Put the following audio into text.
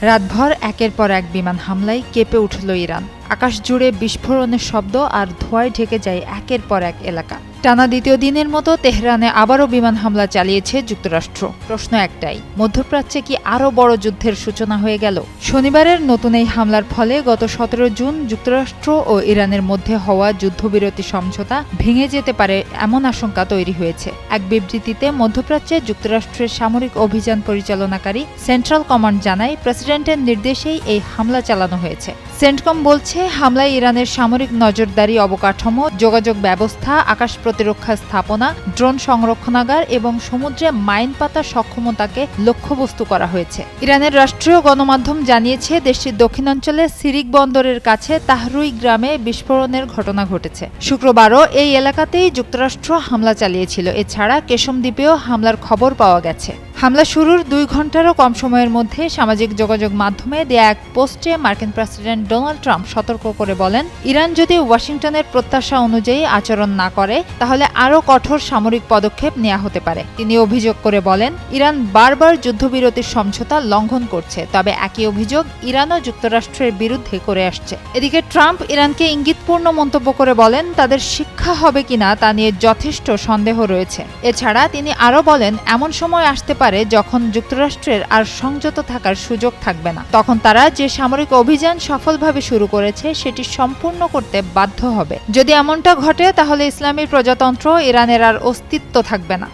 রাতভর একের পর এক বিমান হামলায় কেঁপে উঠল ইরান। আকাশ জুড়ে বিস্ফোরণের শব্দ আর ধোঁয়ায় ঢেকে যায় একের পর এক এলাকা। টানা দ্বিতীয় দিনের মতো তেহরানে আবারও বিমান হামলা চালিয়েছে যুক্তরাষ্ট্র। প্রশ্ন একটাই, মধ্যপ্রাচ্যে কি আরও বড় যুদ্ধের সূচনা হয়ে গেল? শনিবারের নতুন এই হামলার ফলে গত 17 জুন যুক্তরাষ্ট্র ও ইরানের মধ্যে হওয়া যুদ্ধবিরতি সমঝোতা ভেঙে যেতে পারে এমন আশঙ্কা তৈরি হয়েছে। এক বিবৃতিতে মধ্যপ্রাচ্যে যুক্তরাষ্ট্রের সামরিক অভিযান পরিচালনাকারী সেন্ট্রাল কমান্ড জানায়, প্রেসিডেন্টের নির্দেশেই এই হামলা চালানো হয়েছে। সেন্টকম বলছে, হামলায় ইরানের সামরিক নজরদারি অবকাঠামো, যোগাযোগ ব্যবস্থা, আকাশ প্রতিরক্ষা স্থাপনা, ড্রোন সংরক্ষণাগার এবং সমুদ্রে মাইন পাতার সক্ষমতাকে লক্ষ্যবস্তু করা হয়েছে। ইরানের রাষ্ট্রীয় গণমাধ্যম জানিয়েছে, দেশটির দক্ষিণাঞ্চলে সিরিক বন্দরের কাছে তাহরুই গ্রামে বিস্ফোরণের ঘটনা ঘটেছে। শুক্রবারও এই এলাকাতেই যুক্তরাষ্ট্র হামলা চালিয়েছিল। এছাড়া কেশম দ্বীপেও হামলার খবর পাওয়া গেছে। হামলা শুরুর 2 ঘণ্টারও কম সময়ের মধ্যে সামাজিক যোগাযোগ মাধ্যমে দেয়া এক পোস্টে মার্কিন প্রেসিডেন্ট ডোনাল্ড ট্রাম্প সতর্ক করে বলেন, ইরান যদি ওয়াশিংটনের প্রত্যাশা অনুযায়ী আচরণ না করে তাহলে আরও কঠোর সামরিক পদক্ষেপ নেওয়া হতে পারে। তিনি অভিযোগ করে বলেন, ইরান বারবার যুদ্ধবিরতির সমঝোতা লঙ্ঘন করছে, তবে একই অভিযোগ ইরানও যুক্তরাষ্ট্রের বিরুদ্ধে করে আসছে। এদিকে ট্রাম্প ইরানকে ইঙ্গিতপূর্ণ মন্তব্য করে বলেন, তাদের শিক্ষা হবে কিনা তা নিয়ে যথেষ্ট সন্দেহ রয়েছে। এছাড়া তিনি আরও বলেন, এমন সময় আসতে পারে যখন যুক্তরাষ্ট্রের আর সংযত থাকার সুযোগ থাকবে না। তখন তারা যে সামরিক অভিযান সফলভাবে শুরু করেছে সেটি সম্পূর্ণ করতে বাধ্য হবে। যদি এমনটা ঘটে তাহলে ইসলামী প্রজাতন্ত্র ইরানের আর অস্তিত্ব থাকবে না।